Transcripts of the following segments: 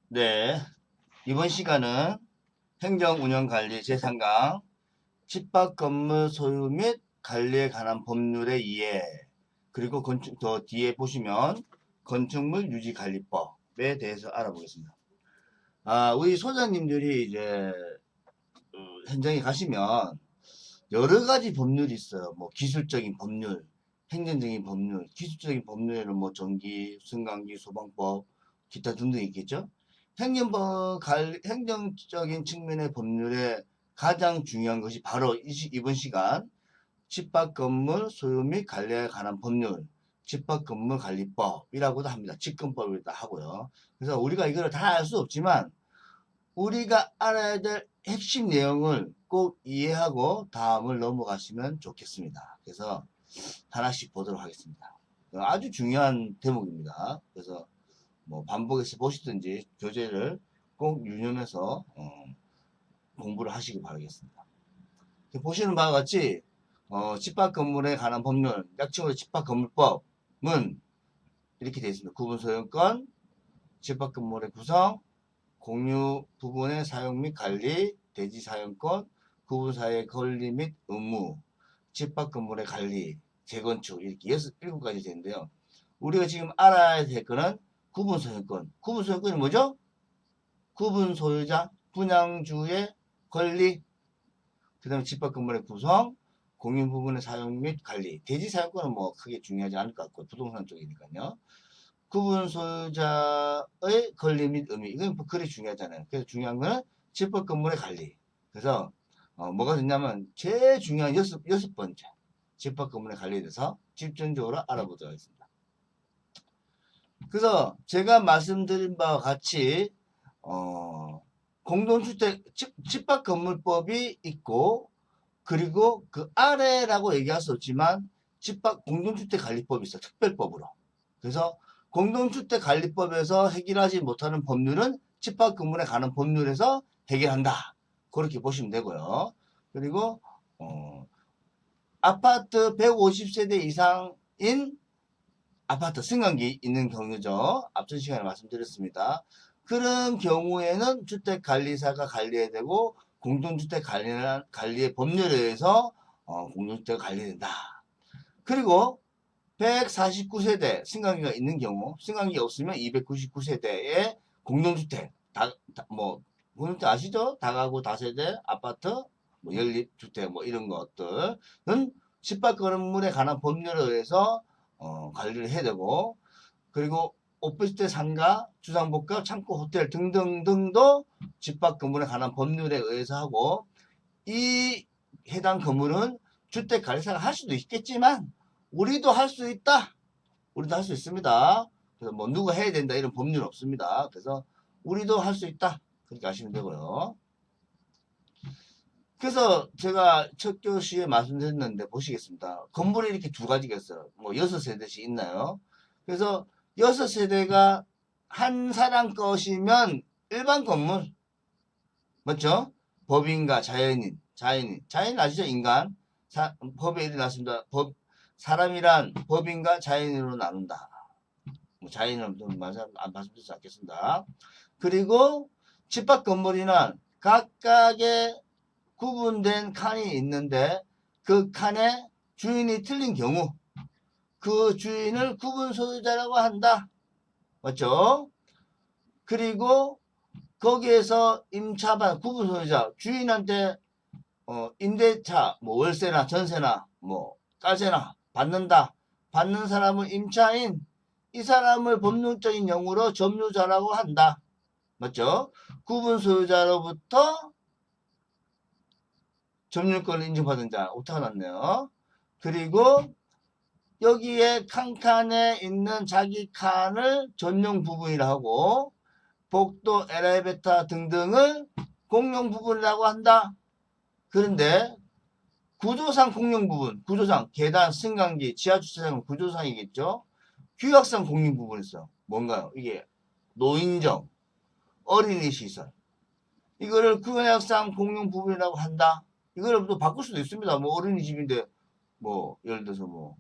네, 이번 시간은 행정운영관리 제3강 집합건물 소유 및 관리에 관한 법률의 이해, 그리고 건축 더 뒤에 보시면 건축물 유지관리법에 대해서 알아보겠습니다. 우리 소장님들이 이제 현장에 가시면 여러 가지 법률이 있어요. 뭐 기술적인 법률, 행정적인 법률, 기술적인 법률에는 뭐 전기, 승강기, 소방법, 기타 등등 있겠죠. 행정적인 측면의 법률에 가장 중요한 것이 바로 이번 시간 집합건물 소유 및 관리에 관한 법률, 집합건물관리법이라고도 합니다. 집건법이라고 하고요. 그래서 우리가 이거를 다 알 수 없지만 우리가 알아야 될 핵심 내용을 꼭 이해하고 다음을 넘어가시면 좋겠습니다. 그래서 하나씩 보도록 하겠습니다. 아주 중요한 대목입니다. 그래서 뭐 반복해서 보시든지 교재를 꼭 유념해서 공부를 하시기 바라겠습니다. 보시는 바와 같이 집합건물에 관한 법률, 약칭으로 집합건물법은 이렇게 되어 있습니다. 구분소유권, 집합건물의 구성, 공유 부분의 사용 및 관리, 대지 사용권, 구분사의 권리 및 의무, 집합건물의 관리, 재건축 이렇게 7가지 되는데요. 우리가 지금 알아야 될 거는 구분소유권. 구분소유권이 뭐죠? 구분소유자, 분양주의 권리, 그 다음에 집합건물의 구성, 공유 부분의 사용 및 관리. 대지 사용권은 뭐 크게 중요하지 않을 것 같고 부동산 쪽이니까요. 구분 소유자의 권리 및 의미. 이건 그리 중요하잖아요. 그래서 중요한 거는 집합 건물의 관리. 그래서 뭐가 됐냐면 제일 중요한 여섯 번째 집합 건물의 관리에 대해서 집중적으로 알아보도록 하겠습니다. 그래서 제가 말씀드린 바와 같이 공동주택 집합 건물법이 있고 그리고 그 아래라고 얘기할 수 없지만 집합 공동주택 관리법이 있어 특별법으로. 그래서 공동주택관리법에서 해결하지 못하는 법률은 집합건물에 관한 법률에서 해결한다. 그렇게 보시면 되고요. 그리고 아파트 150세대 이상인 아파트 승강기 있는 경우죠. 앞전 시간에 말씀드렸습니다. 그런 경우에는 주택관리사가 관리해야 되고 공동주택관리의 법률에 의해서 공동주택 관리된다. 그리고 149세대 승강기가 있는 경우, 승강기가 없으면 299세대의 공동주택, 공동주택 아시죠? 다가구 다세대 아파트, 뭐 연립주택, 뭐 이런 것들은 집합건물에 관한 법률에 의해서 관리를 해야 되고, 그리고 오피스텔 상가, 주상복합, 창고, 호텔 등등등도 집합건물에 관한 법률에 의해서 하고, 이 해당 건물은 주택관리사가 할 수도 있겠지만 우리도 할 수 있다. 우리도 할 수 있습니다. 그래서 뭐 누가 해야 된다 이런 법률은 없습니다. 그래서 우리도 할 수 있다. 그렇게 아시면 되고요. 그래서 제가 첫 교시에 말씀드렸는데 보시겠습니다. 건물이 이렇게 두 가지가 있어요. 뭐 6세대씩 있나요? 그래서 6세대가 한 사람 것이면 일반 건물 맞죠? 법인과 자연인 아시죠? 인간 법에 이르 났습니다. 사람이란 법인과 자연인으로 나눈다. 뭐 자연인은 말씀드리지 않겠습니다. 그리고 집합 건물이는 각각의 구분된 칸이 있는데 그 칸의 주인이 틀린 경우 그 주인을 구분 소유자라고 한다. 맞죠? 그리고 거기에서 임차반 구분 소유자 주인한테 임대차 뭐 월세나 전세나 뭐 까세나 받는다. 받는 사람은 임차인 이 사람을 법률적인 용어로 점유자라고 한다. 맞죠? 구분 소유자로부터 점유권을 인정받은 자 오타가 났네요. 그리고 여기에 칸칸에 있는 자기 칸을 전용 부분이라 하고 복도, 엘리베이터 등등을 공용 부분이라고 한다. 그런데 구조상 공용 부분, 구조상 계단, 승강기, 지하주차장은 구조상이겠죠. 규약상 공용 부분이 있어. 뭔가요? 이게 노인정, 어린이 시설. 이거를 규약상 공용 부분이라고 한다. 이거를 또 바꿀 수도 있습니다. 뭐 어린이집인데 뭐 예를 들어서 뭐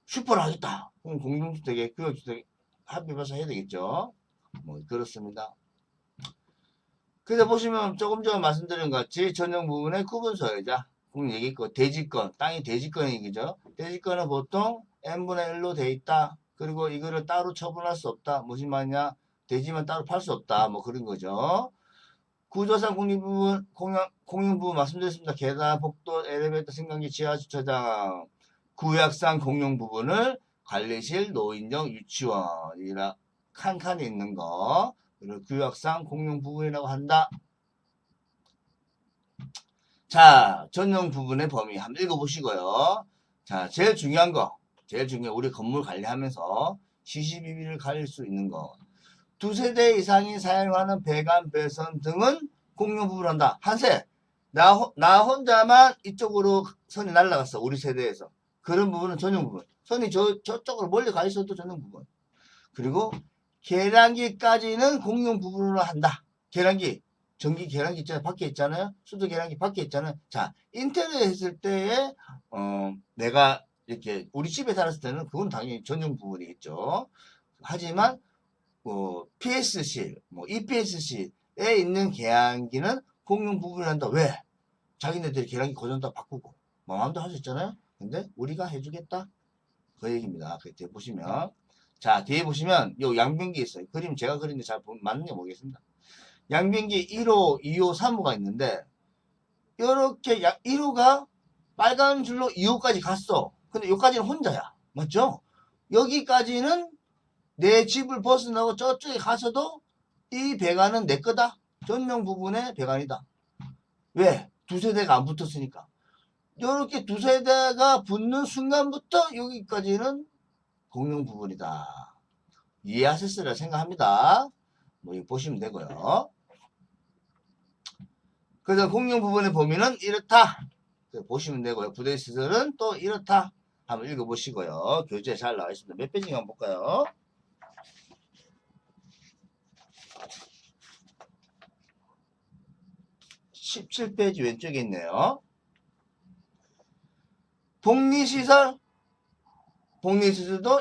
슈퍼를 하겠다. 그럼 공동주택에 규약주택 합의해서 해야 되겠죠. 뭐 그렇습니다. 그래서 보시면 조금 전에 말씀드린 것 같이 전용 부분의 구분 소유자, 얘기했고 대지권, 땅이 대지권 얘기죠. 대지권은 보통 n분의 1로 돼 있다. 그리고 이거를 따로 처분할 수 없다. 무슨 말이냐? 대지만 따로 팔 수 없다. 뭐 그런 거죠. 구조상 공용 부분 말씀드렸습니다. 계단, 복도, 엘리베이터, 승강기, 지하주차장, 구약상 공용 부분을 관리실, 노인정, 유치원이라 칸칸이 있는 거, 그리고 구약상 공용 부분이라고 한다. 자, 전용 부분의 범위 한번 읽어보시고요. 자, 제일 중요한 우리 건물 관리하면서 CCBB를 가릴 수 있는 거. 두 세대 이상이 사용하는 배관, 배선 등은 공용 부분을 한다. 한세. 나 혼자만 이쪽으로 선이 날아갔어. 우리 세대에서. 그런 부분은 전용 부분. 선이 저쪽으로 멀리 가 있어도 전용 부분. 그리고 계량기까지는 공용 부분으로 한다. 계량기. 전기 계량기 있잖아요. 밖에 있잖아요. 수도 계량기 밖에 있잖아요. 자, 인테리어 했을 때에, 내가 이렇게 우리 집에 살았을 때는 그건 당연히 전용 부분이겠죠. 하지만, PS실, EPS실에 있는 계량기는 공용 부분을 한다. 왜? 자기네들이 계량기 고정 다 바꾸고, 마음대로 할 수 있잖아요. 근데 우리가 해주겠다. 그 얘기입니다. 그 뒤에 보시면. 자, 뒤에 보시면, 요 양변기 있어요. 그림 제가 그린데 잘 맞는지 모르겠습니다. 양변기 1호, 2호, 3호가 있는데, 요렇게 1호가 빨간 줄로 2호까지 갔어. 근데 여기까지는 혼자야. 맞죠? 여기까지는 내 집을 벗어나고 저쪽에 가서도 이 배관은 내 거다. 전용 부분의 배관이다. 왜? 두 세대가 안 붙었으니까. 이렇게 두 세대가 붙는 순간부터 여기까지는 공용 부분이다. 이해하셨으리라 생각합니다. 뭐 이거 보시면 되고요. 그래서 공용 부분의 범위는 이렇다. 보시면 되고요. 부대시설은 또 이렇다. 한번 읽어보시고요. 교재에 잘 나와 있습니다. 몇 페이지 한번 볼까요? 17페이지 왼쪽에 있네요. 복리시설도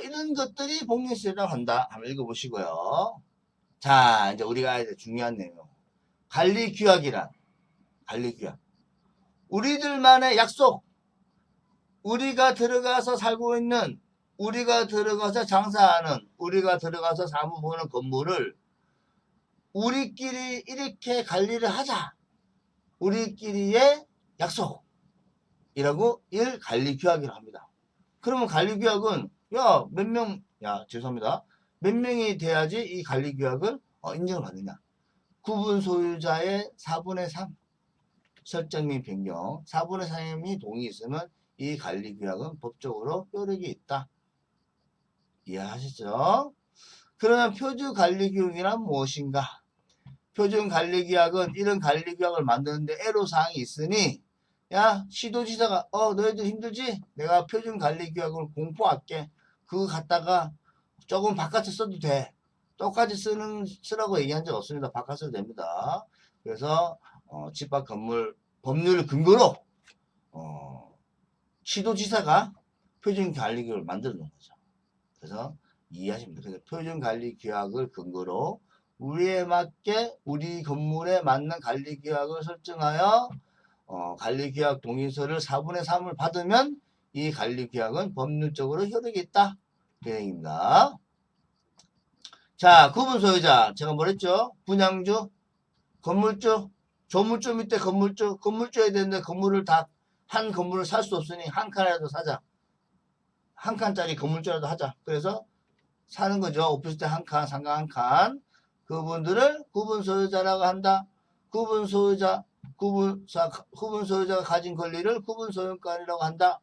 이런 것들이 복리시설이라고 한다. 한번 읽어보시고요. 자, 이제 우리가 이제 중요한 내용. 관리규약이란, 관리규약. 우리들만의 약속. 우리가 들어가서 살고 있는, 우리가 들어가서 장사하는, 우리가 들어가서 사무 보는 건물을 우리끼리 이렇게 관리를 하자. 우리끼리의 약속이라고 관리규약이라고 합니다. 그러면 관리규약은 죄송합니다. 몇 명이 돼야지 이 관리규약을 인정을 받느냐. 구분 소유자의 4분의 3 설정 및 변경 4분의 3이 동의 있으면 이 관리규약은 법적으로 효력이 있다. 이해하시죠? 그러면 표준관리규약이란 무엇인가? 표준관리규약은 이런 관리규약을 만드는데 애로사항이 있으니 시도지사가 너희들 힘들지? 내가 표준관리규약을 공포할게. 그거 갖다가 조금 바꿔서 써도 돼. 똑같이 쓰라고 얘기한 적 없습니다. 바꿔 써도 됩니다. 그래서 집합 건물 법률 근거로 시도지사가 표준관리규약을 만들어 놓은 거죠. 그래서 이해하시면 됩니다. 그래서 표준관리규약을 근거로 우리에 맞게 우리 건물에 맞는 관리규약을 설정하여 관리규약 동의서를 4분의 3을 받으면 이 관리규약은 법률적으로 효력이 있다. 그 얘기입니다. 자, 구분 소유자. 제가 뭐랬죠? 분양주, 건물주, 조물주 밑에 건물주, 건물주여야 되는데 건물을 한 건물을 살 수 없으니 한 칸이라도 사자. 한 칸짜리 건물주라도 하자. 그래서 사는 거죠. 오피스텔 한 칸, 상가 한 칸. 그분들을 구분 소유자라고 한다. 구분 소유자가 가진 권리를 구분 소유권이라고 한다.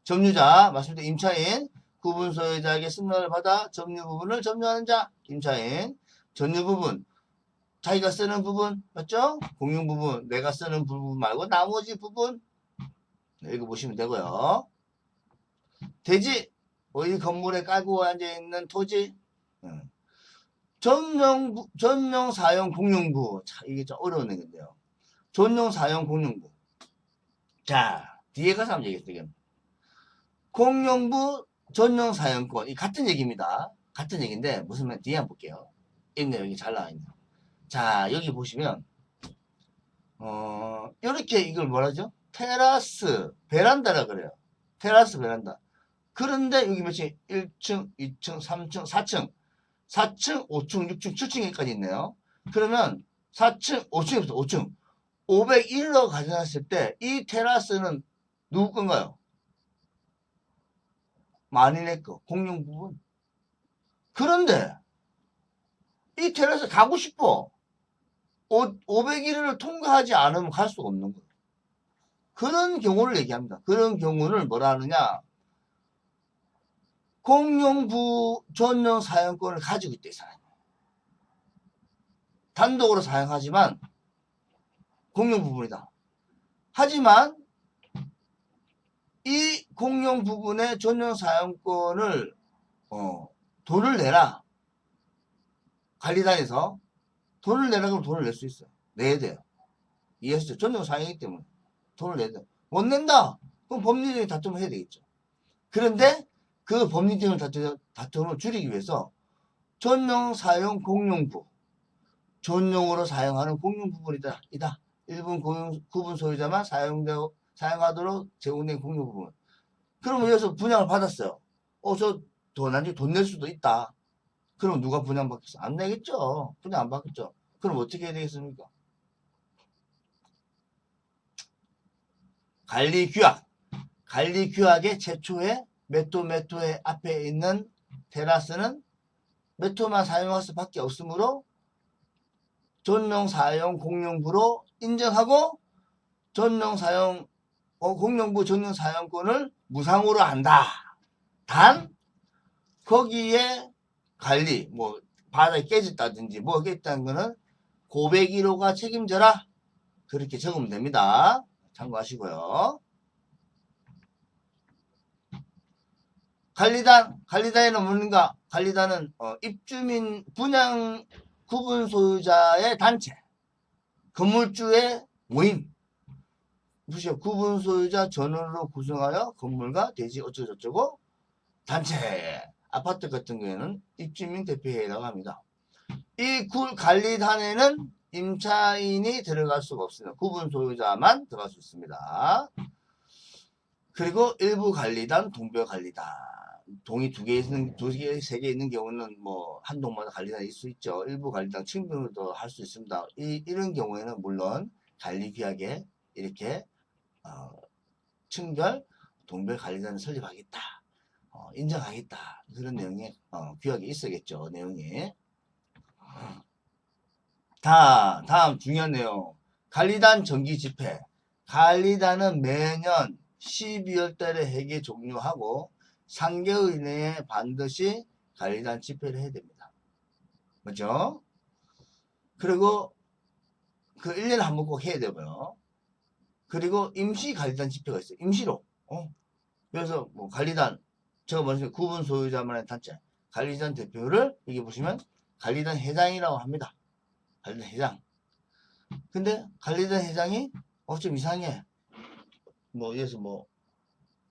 점유자, 말씀드린 임차인, 구분 소유자에게 승낙을 받아 점유 부분을 점유하는 자, 임차인. 점유 부분, 자기가 쓰는 부분, 맞죠? 공용 부분, 내가 쓰는 부분 말고 나머지 부분. 읽어보시면 되고요. 대지, 이 건물에 깔고 앉아있는 토지. 전용 사용 공용부. 자, 이게 좀 어려운 얘기인데요. 전용 사용 공용부. 자, 뒤에 가서 한번 얘기했어요. 공용부 전용 사용권. 이 같은 얘기입니다. 같은 얘기인데 무슨 말 뒤에 한번 볼게요. 있네요. 여기 잘 나와 있네요. 자, 여기 보시면 이렇게 이걸 뭐라죠? 테라스 베란다라 그래요. 테라스 베란다. 그런데 여기 몇층? 1층, 2층, 3층, 4층, 4층, 5층, 6층, 7층까지 있네요. 그러면 4층, 5층부터 5층 501로 가져갔을 때 이 테라스는 누구 건가요? 만인의 거, 공용 부분. 그런데 이 테라스 가고 싶어. 501을 통과하지 않으면 갈 수가 없는 거예요. 그런 경우를 얘기합니다. 그런 경우를 뭐라 하느냐? 공용부 전용 사용권을 가지고 있다, 이 사람이. 단독으로 사용하지만 공용 부분이다. 하지만 이 공용 부분의 전용 사용권을 돈을 내라. 관리단에서 돈을 내라 그러면 돈을 낼 수 있어요. 내야 돼요. 이해하시죠? 전용 사용이기 때문에 돈을 내야 돼요. 못 낸다. 그럼 법리적인 다툼을 해야 되겠죠. 그런데 그 법리적인 다툼을 줄이기 위해서 전용 사용 공용부, 전용으로 사용하는 공용 부분이다. 일본 구분 소유자만 사용하도록 제공된 공용 부분. 그러면 여기서 분양을 받았어요. 나중에 돈 낼 수도 있다. 그럼 누가 분양받겠어? 안 내겠죠. 분양 안 받겠죠. 그럼 어떻게 해야 되겠습니까? 관리규약. 관리규약의 최초에 몇 호의 앞에 있는 테라스는 몇 호만 사용할 수밖에 없으므로 전용 사용 공용부로 인정하고 전용 사용 공용부 전용 사용권을 무상으로 한다. 단 거기에 관리 뭐 바닥에 깨졌다든지 뭐 했다는 거는 고백 1호가 책임져라. 그렇게 적으면 됩니다. 참고하시고요. 관리단에는 뭔가? 관리단은 입주민 분양 구분 소유자의 단체, 건물주의 모임, 구분 소유자 전원으로 구성하여 건물과 대지 어쩌고저쩌고 단체, 아파트 같은 경우에는 입주민 대표회의라고 합니다. 이 관리단에는 임차인이 들어갈 수가 없습니다. 구분 소유자만 들어갈 수 있습니다. 그리고 일부 관리단, 동별 관리단. 동이 두 개, 세 개 있는 경우는 뭐 한 동마다 관리단이 있을 수 있죠. 일부 관리단 층별로도 할 수 있습니다. 이런 경우에는 물론 관리규약에 이렇게 층별, 동별 관리단을 설립하겠다. 인정하겠다. 그런 내용의 규약이 있어야겠죠. 내용이. 다음 중요한 내용. 관리단 정기 집회. 관리단은 매년 12월 달에 회계 종료하고 3개월 이내에 반드시 관리단 집회를 해야 됩니다. 그렇죠? 그리고 그 1년에 한 번 꼭 해야 되고요. 그리고 임시 관리단 집회가 있어요. 임시로. 그래서 뭐 관리단, 제가 말씀드린 구분 소유자만의 단체, 관리단 대표를 여기 보시면 관리단 회장이라고 합니다. 관리단 회장. 근데 관리단 회장이 좀 이상해. 여기서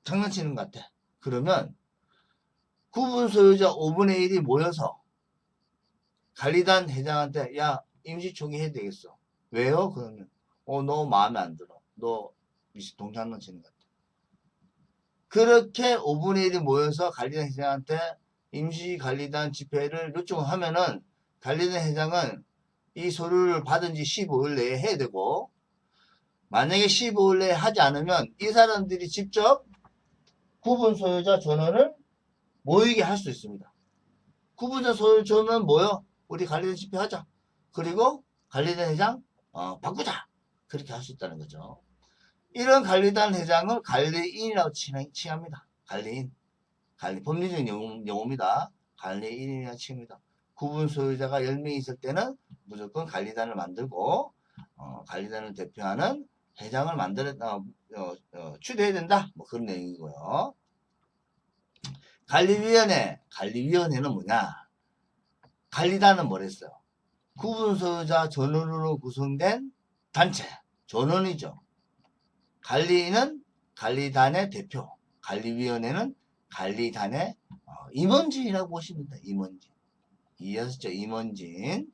장난치는 것 같아. 그러면 구분 소유자 5분의 1이 모여서 관리단 회장한테 야 임시총회 해야 되겠어. 왜요? 그러면 너 마음에 안 들어. 너 동장난치는 것 같아. 그렇게 5분의 1이 모여서 관리단 회장한테 임시관리단 집회를 요청을 하면은 관리단 회장은 이 서류를 받은 지 15일 내에 해야 되고, 만약에 15일 내에 하지 않으면 이 사람들이 직접 구분 소유자 전원을 모이게 할 수 있습니다. 구분자 소유자 전원 모여 우리 관리단 집회 하자. 그리고 관리단 회장 바꾸자. 그렇게 할 수 있다는 거죠. 이런 관리단 회장을 관리인이라고 칭합니다. 관리인. 법리적인 용어입니다. 관리인이라고 칭합니다. 구분 소유자가 10명 있을 때는 무조건 관리단을 만들고 관리단을 대표하는 회장을 추대해야 된다. 그런 내용이고요. 관리위원회는 뭐냐? 관리단은 뭐랬어요? 구분 소유자 전원으로 구성된 단체, 전원이죠. 관리인은 관리단의 대표, 관리위원회는 관리단의 임원진이라고 보시면 됩니다. 임원진. 이해하셨죠? 임원진.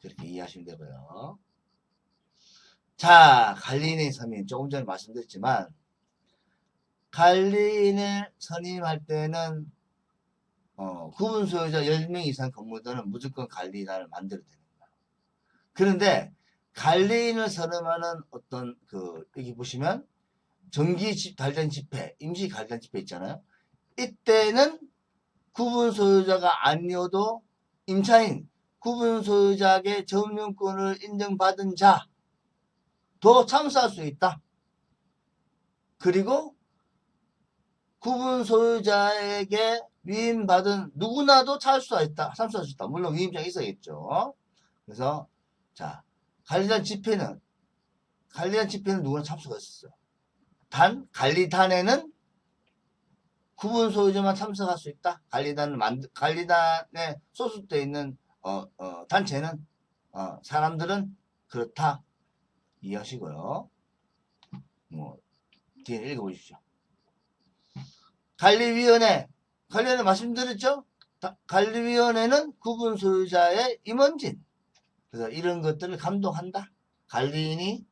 그렇게 이해하시면 되고요. 자, 관리인의 선임. 조금 전에 말씀드렸지만, 관리인을 선임할 때는, 구분 소유자 10명 이상 근무자는 무조건 관리인을 만들어야 됩니다. 그런데, 관리인을 선임하는 어떤, 여기 보시면, 관련 집회, 임시 관련 집회 있잖아요. 이때는 구분 소유자가 아니어도 임차인, 구분 소유자에게 점유권을 인정받은 자도 참석할 수 있다. 그리고 구분 소유자에게 위임받은 누구나도 참석할 수 있다. 물론 위임장이 있어야겠죠. 그래서 자, 관리단 집회는 누구나 참석할 수 있어요. 단 관리단에는 구분 소유자만 참석할 수 있다. 관리단에 소속되어 있는 단체는 사람들은 그렇다. 이해하시고요. 뭐 뒤에 읽어보십시오. 관리위원회 말씀드렸죠? 관리위원회는 구분 소유자의 임원진. 그래서 이런 것들을 감독한다. 관리인이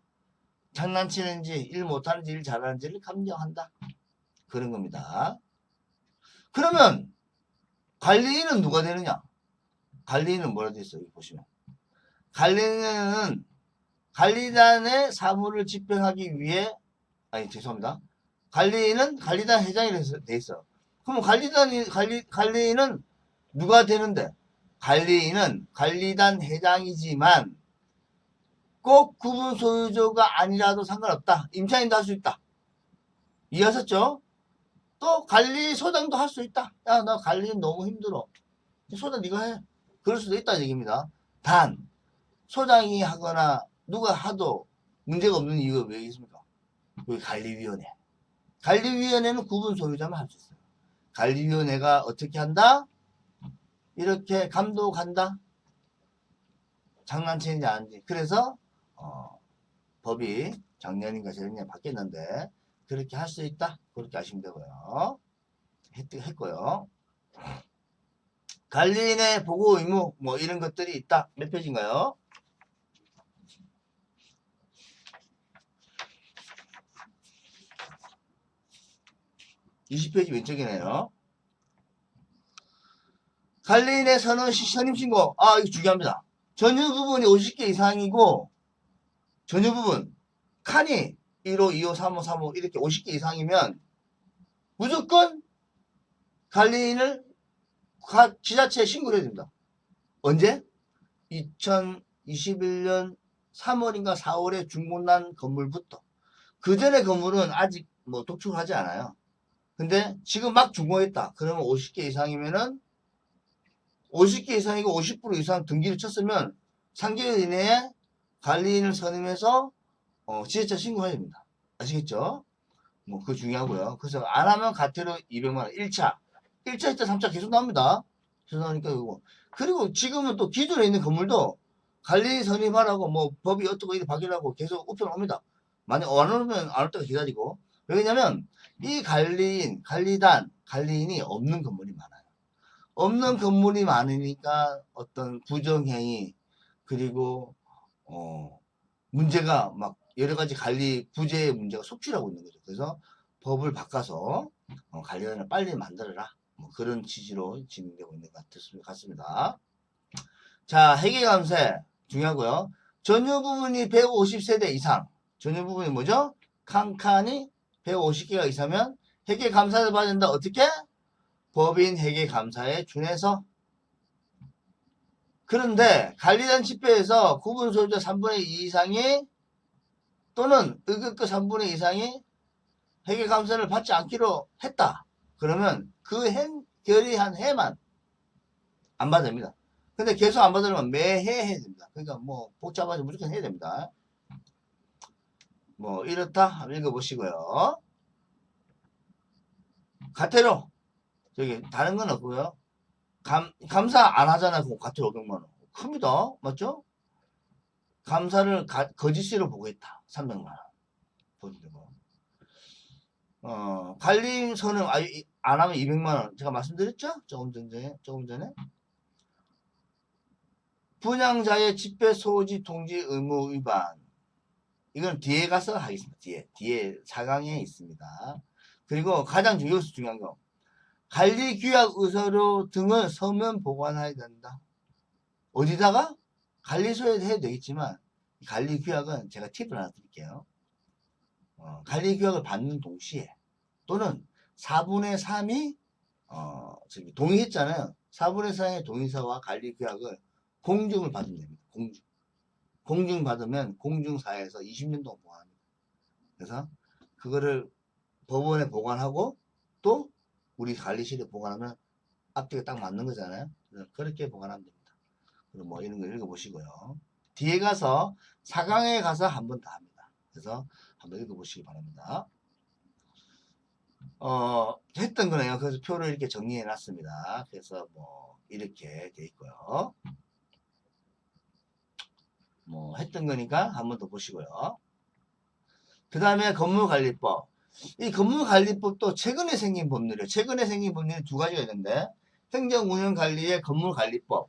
장난치는지 일 못하는지 일 잘하는지를 감독한다. 그런 겁니다. 그러면 관리인은 누가 되느냐? 관리인은 뭐라 되어 있어요? 여기 보시면. 관리인은 관리단의 사무를 집행하기 위해, 죄송합니다. 관리인은 관리단 회장이 돼 있어. 그럼 관리인은 누가 되는데? 관리인은 관리단 회장이지만 꼭 구분 소유주가 아니라도 상관없다. 임차인도 할 수 있다. 이해하셨죠? 또 관리소장도 할 수 있다. 야, 나 관리인 너무 힘들어. 소장 네가 해. 그럴 수도 있다는 얘기입니다. 단 소장이 하거나 누가 하도 문제가 없는 이유가 왜 있습니까? 여기 관리위원회. 관리위원회는 구분 소유자만 할 수 있어요. 관리위원회가 어떻게 한다? 이렇게 감독한다? 장난치는지 아닌지. 그래서 법이 작년인가 재작년에 바뀌었는데 그렇게 할 수 있다. 그렇게 아시면 되고요. 했고요. 관리인의 보고 의무 뭐 이런 것들이 있다. 몇 페이지인가요? 20페이지 왼쪽이네요. 관리인의 선임신고. 이거 중요합니다. 전유 부분이 50개 이상이고, 전유 부분, 칸이 1호, 2호, 3호, 3호, 이렇게 50개 이상이면, 무조건 관리인을 지자체에 신고를 해야 됩니다. 언제? 2021년 3월인가 4월에 중고난 건물부터. 그 전에 건물은 아직 뭐 독촉하지 않아요. 근데 지금 막 중고했다. 그러면 50개 이상이면은 50개 이상이고 50% 이상 등기를 쳤으면 3개월 이내에 관리인을 선임해서 지자체 신고해야 됩니다. 아시겠죠? 뭐 그거 중요하고요. 그래서 안 하면 과태료 200만원 1차, 2차, 3차 계속 나옵니다. 계속 나오니까 이거. 그리고 지금은 또 기존에 있는 건물도 관리인 선임하라고 뭐 법이 어떻고 이렇게 바뀌라고 계속 우편옵니다. 만약 안 오면 안 올 때가 기다리고. 왜냐면 이 관리인이 없는 건물이 많아요. 없는 건물이 많으니까 어떤 부정행위 그리고 문제가 막 여러 가지 관리 부재의 문제가 속출하고 있는 거죠. 그래서 법을 바꿔서 관리원을 빨리 만들어라. 뭐 그런 취지로 진행되고 있는 것 같습니다. 자, 회계감세 중요하고요. 전유 부분이 150세대 이상. 전유 부분이 뭐죠? 칸칸이 150개가 이상면 회계감사를 받아야 된다. 어떻게? 법인 회계감사에 준해서. 그런데 관리단 집회에서 구분 소유자 3분의 2 이상이 또는 의결권 3분의 2 이상이 회계감사를 받지 않기로 했다. 그러면 그 결의한 해만 안 받아야 됩니다. 근데 계속 안 받으려면 매해 해야 됩니다. 그러니까 뭐 복잡하지 무조건 해야 됩니다. 뭐 이렇다 한번 읽어보시고요. 과태료 저기 다른 건 없고요. 감사 안 하잖아. 그 과태료 500만원 큽니다. 맞죠? 감사를 거짓으로 보고했다. 300만원 보시고 관리인 선임 안 하면 200만원 제가 말씀드렸죠? 조금 전에 분양자의 집배 소지 통지 의무 위반. 이건 뒤에 가서 하겠습니다. 뒤에 4강에 있습니다. 그리고 가장 중요한 거. 관리 규약 의사료 등을 서면 보관해야 된다. 어디다가? 관리소에 해도 되겠지만 관리 규약은 제가 팁을 하나 드릴게요. 관리 규약을 받는 동시에 또는 4분의 3이 동의했잖아요. 4분의 3의 동의서와 관리 규약을 공증을 받으면 됩니다. 공증 받으면 공증사에서 20년 동안 보관합니다. 그래서 그거를 법원에 보관하고 또 우리 관리실에 보관하면 앞뒤가 딱 맞는 거잖아요. 그래서 그렇게 보관하면 됩니다. 그리고 뭐 이런 거 읽어보시고요. 뒤에 가서 4강에 가서 한 번 더 합니다. 그래서 한번 읽어보시기 바랍니다. 했던 거네요. 그래서 표를 이렇게 정리해 놨습니다. 그래서 뭐 이렇게 돼 있고요. 뭐 했던 거니까 한 번 더 보시고요. 그 다음에 건물관리법. 이 건물관리법도 최근에 생긴 법률이에요. 최근에 생긴 법률이 두 가지가 있는데 행정운영관리의 건물관리법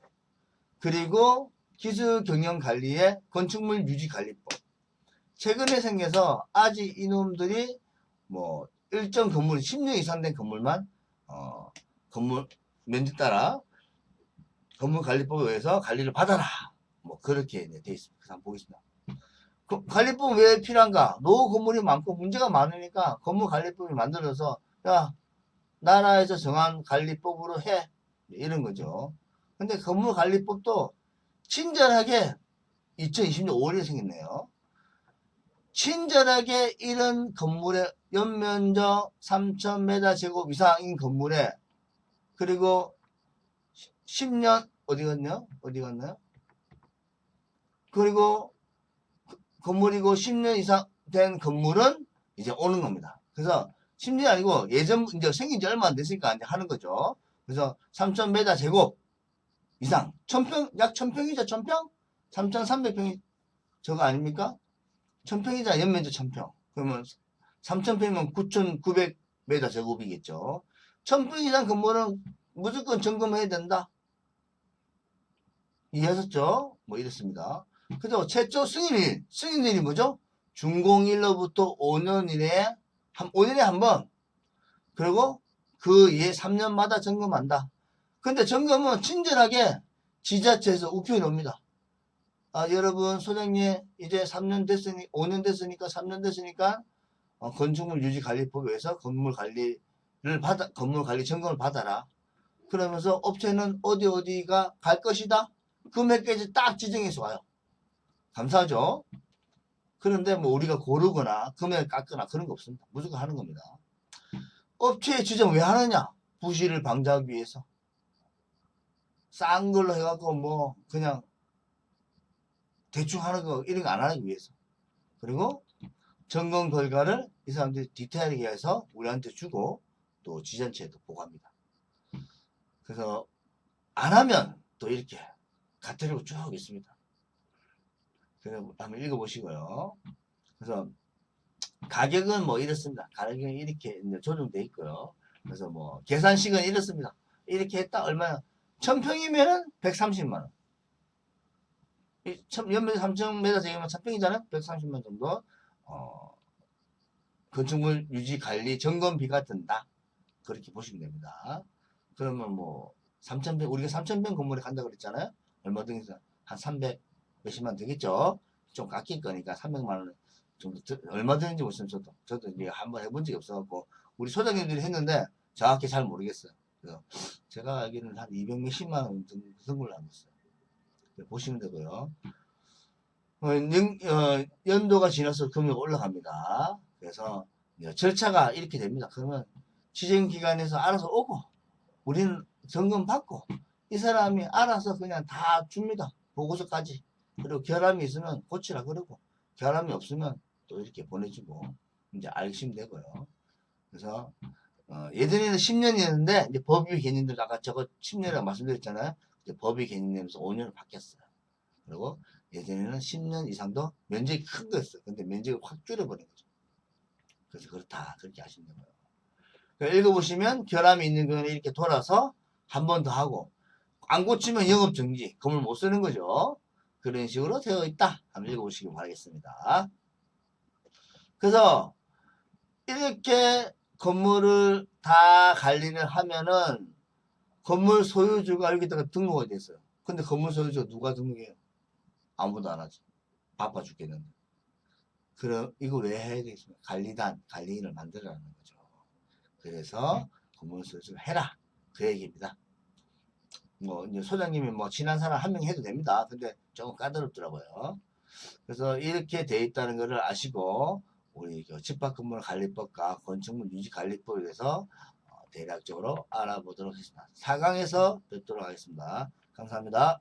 그리고 기술경영관리의 건축물 유지관리법. 최근에 생겨서 아직 이놈들이 뭐 일정 건물 10년 이상 된 건물만 건물 면적 따라 건물관리법에 의해서 관리를 받아라. 뭐 그렇게 돼 있습니다. 그래서 한번 보겠습니다. 관리법은 왜 필요한가? 노후 건물이 많고 문제가 많으니까 건물관리법이 만들어서 야 나라에서 정한 관리법으로 해 이런 거죠. 근데 건물관리법도 친절하게 2020년 5월에 생겼네요. 친절하게 이런 건물의 연면적 3,000m 제곱 이상인 건물에 그리고 10년 어디 갔나요? 그리고 건물이고 10년 이상 된 건물은 이제 오는 겁니다. 그래서 10년이 아니고 예전 이제 생긴 지 얼마 안 됐으니까 이제 하는 거죠. 그래서 3,000m 제곱 이상 1,000평 약 1,000평이죠. 1,000평? 3,300평이 저거 아닙니까? 1,000평이자 연면적 1,000평. 그러면 3,000평이면 9,900m 제곱이겠죠. 1,000평 이상 건물은 무조건 점검해야 된다. 이해하셨죠? 뭐 이렇습니다. 그죠? 최초 승인일이 뭐죠? 준공일로부터 5년 이내에 5년에 한 번. 그리고 그 이에 3년마다 점검한다. 근데 점검은 친절하게 지자체에서 우편이 옵니다. 아, 여러분, 소장님, 이제 5년 됐으니까 3년 됐으니까, 건축물 유지관리법에 의해서 건물관리 점검을 받아라. 그러면서 업체는 어디가 갈 것이다? 금액까지 딱 지정해서 와요. 감사하죠? 그런데 뭐 우리가 고르거나 금액을 깎거나 그런 거 없습니다. 무조건 하는 겁니다. 업체의 지정 왜 하느냐? 부실을 방지하기 위해서. 싼 걸로 해갖고 뭐 그냥 대충 하는 거 이런 거 안 하기 위해서. 그리고 점검 결과를 이 사람들이 디테일하게 해서 우리한테 주고 또 지자체에도 보고합니다. 그래서 안 하면 또 이렇게 가태료가 쭉 있습니다. 그래서 한번 읽어보시고요. 그래서 가격은 뭐 이렇습니다. 가격은 이렇게 조정되어 있고요. 그래서 뭐 계산식은 이렇습니다. 이렇게 했다 얼마나 1,000평이면은 130만원. 연면 3,000m 제곱면 1,000평이잖아요. 130만 정도 건축물 유지 관리 점검비가 든다. 그렇게 보시면 됩니다. 그러면 뭐 3,000평 우리가 3,000평 건물에 간다 그랬잖아요. 얼마든지 한 300 몇십만 되겠죠. 좀 깎일 거니까 300만 원 정도 얼마 드는지 모르겠어요. 저도 이제 한번 해본 적이 없어갖고 우리 소장님들이 했는데 정확히 잘 모르겠어요. 그래서 제가 알기로는 한 200 몇십만 원 정도 걸로 알고 있어요. 보시면 되고요. 연도가 지나서 금액이 올라갑니다. 그래서 절차가 이렇게 됩니다. 그러면 지정기관에서 알아서 오고 우리는 점검 받고 이 사람이 알아서 그냥 다 줍니다. 보고서까지. 그리고 결함이 있으면 고치라 그러고 결함이 없으면 또 이렇게 보내주고 이제 알시면 되고요. 그래서 예전에는 10년이었는데 이제 법의 개념들 아까 저거 10년이라고 말씀드렸잖아요. 이제 법의 개념에서 5년을 바뀌었어요. 그리고 예전에는 10년 이상도 면적이 큰 거였어요. 근데 면적을 확 줄여버린 거죠. 그래서 그렇다. 그렇게 하시면 되고요. 읽어보시면 결함이 있는 거는 이렇게 돌아서 한 번 더 하고 안 고치면 영업정지, 건물 못 쓰는 거죠. 그런 식으로 되어 있다. 한번 읽어보시기 바라겠습니다. 그래서 이렇게 건물을 다 관리를 하면은 건물 소유주가 여기다가 등록이 됐어요. 근데 건물 소유주가 누가 등록해요? 아무도 안 하죠. 바빠 죽겠는데. 그럼 이거 왜 해야 되겠습니까? 관리인을 만들라는 거죠. 그래서 건물 소유주를 해라. 그 얘기입니다. 뭐 이제 소장님이 뭐 친한 사람 한 명 해도 됩니다. 근데 조금 까다롭더라고요. 그래서 이렇게 돼 있다는 것을 아시고 우리 집합건물관리법과 건축물 유지관리법에 대해서 대략적으로 알아보도록 하겠습니다. 4강에서 뵙도록 하겠습니다. 감사합니다.